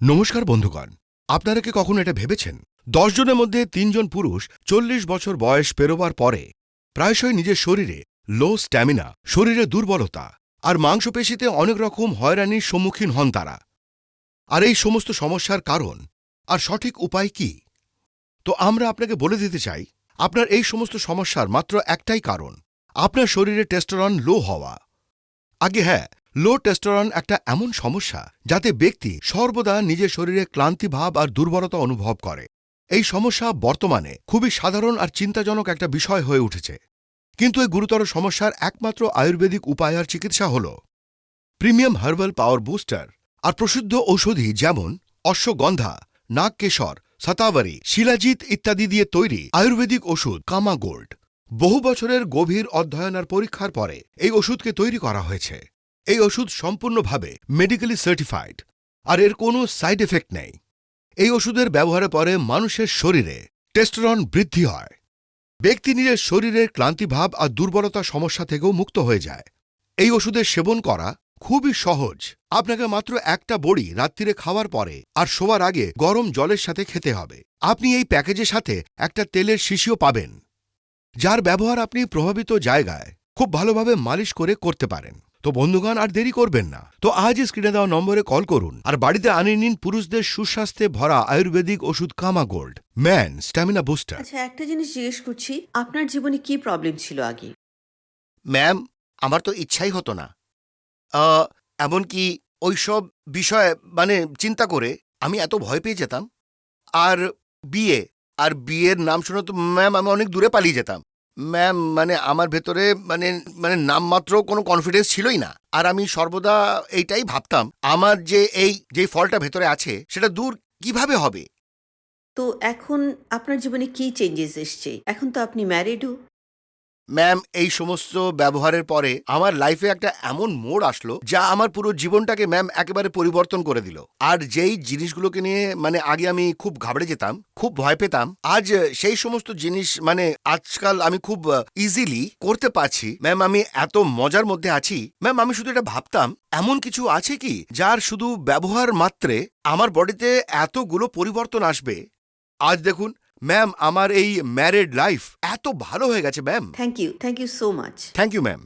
নমস্কার বন্ধুগণ, আপনারা কি কখনো এটা ভেবেছেন 10 জনের মধ্যে 3 জন পুরুষ 40 বছর বয়স পেরোবার পরে প্রায়শই নিজের শরীরে লো স্ট্যামিনা, শরীরে দুর্বলতা আর মাংসপেশিতে অনেক রকম হয়রানির সম্মুখীন হন তারা। আর এই সমস্ত সমস্যার কারণ আর সঠিক উপায় কি? তো আমরা আপনাকে বলে দিতে চাই, আপনার এই সমস্ত সমস্যার মাত্র একটাই কারণ, আপনার শরীরে টেস্টোস্টেরন লো হওয়া। আগে হ্যাঁ, লো টেস্টোস্টেরন একটা এমন সমস্যা যাতে ব্যক্তি সর্বদা নিজের শরীরে ক্লান্তিভাব আর দুর্বলতা অনুভব করে। এই সমস্যা বর্তমানে খুবই সাধারণ আর চিন্তাজনক একটা বিষয় হয়ে উঠেছে। কিন্তু এই গুরুতর সমস্যার একমাত্র আয়ুর্বেদিক উপায় আর চিকিৎসা হল প্রিমিয়াম হার্বাল পাওয়ার বুস্টার আর প্রসিদ্ধ ঔষধি যেমন অশ্বগন্ধা, নাগকেশর, শতাবরী, শিলাজিৎ ইত্যাদি দিয়ে তৈরি আয়ুর্বেদিক ওষুধ কামা গোল্ড। বহু বছরের গভীর অধ্যয়ন আর পরীক্ষার পরে এই ওষুধকে তৈরি করা হয়েছে। এই ওষুধ সম্পূর্ণভাবে মেডিকেলি সার্টিফাইড আর এর কোনো সাইড এফেক্ট নেই। এই ওষুধের ব্যবহারের পরে মানুষের শরীরে টেস্টোস্টেরন বৃদ্ধি হয়। ব্যক্তি নিজের শরীরের ক্লান্তিভাব আর দুর্বলতা সমস্যা থেকেও মুক্ত হয়ে যায়। এই ওষুধের সেবন করা খুবই সহজ। আপনাকে মাত্র একটা বড়ি রাত্রিরে খাওয়ার পরে আর শোবার আগে গরম জলের সাথে খেতে হবে। আপনি এই প্যাকেজের সাথে একটা তেলের শিশিও পাবেন, যার ব্যবহার আপনি প্রভাবিত জায়গায় খুব ভালোভাবে মালিশ করে করতে পারেন। তো বন্ধুগণ, আর দেরি করবেন না, তো আজই স্ক্রিনে দেওয়া নম্বরে কল করুন আর বাড়িতে আনিয়ে নিন পুরুষদের সুস্বাস্থ্যে ভরা আয়ুর্বেদিক ওষুধ কামা গোল্ড ম্যান স্ট্যামিনা বুস্টার। আচ্ছা, একটা জিনিস জিজ্ঞেস করছি, আপনার জীবনে কি প্রবলেম ছিল আগে? ম্যাম, আমার তো ইচ্ছাই হতো না। এমনকি ওইসব বিষয়ে চিন্তা করে আমি এত ভয় পেয়ে যেতাম। আর বিয়ে আর বিয়ের নাম শুনে তো ম্যাম আমি অনেক দূরে পালিয়ে যেতাম। ম্যাম আমার ভেতরে নামমাত্র কোনো কনফিডেন্স ছিলই না। আর আমি সর্বদা এইটাই ভাবতাম, আমার যে ফলটা ভেতরে আছে সেটা দূর কিভাবে হবে। তো এখন আপনার জীবনে কি চেঞ্জেস এসছে? এখন তো আপনি ম্যারিডও। ম্যাম, এই সমস্ত ব্যবহারের পরে আমার লাইফে একটা এমন মোড় আসলো যা আমার পুরো জীবনটাকে ম্যাম একেবারে পরিবর্তন করে দিল। আর যেই জিনিসগুলোকে নিয়ে আগে আমি খুব ঘাবড়ে যেতাম, খুব ভয় পেতাম, আজ সেই সমস্ত জিনিস আজকাল আমি খুব ইজিলি করতে পারছি। ম্যাম, আমি এত মজার মধ্যে আছি। ম্যাম, আমি শুধু এটা ভাবতাম, এমন কিছু আছে কি যার শুধু ব্যবহার মাত্রে আমার বডিতে এতগুলো পরিবর্তন আসবে। আজ দেখুন ম্যাম, আমার এই ম্যারিড লাইফ এত ভালো হয়ে গেছে ma'am. Thank you so much. Thank you ma'am.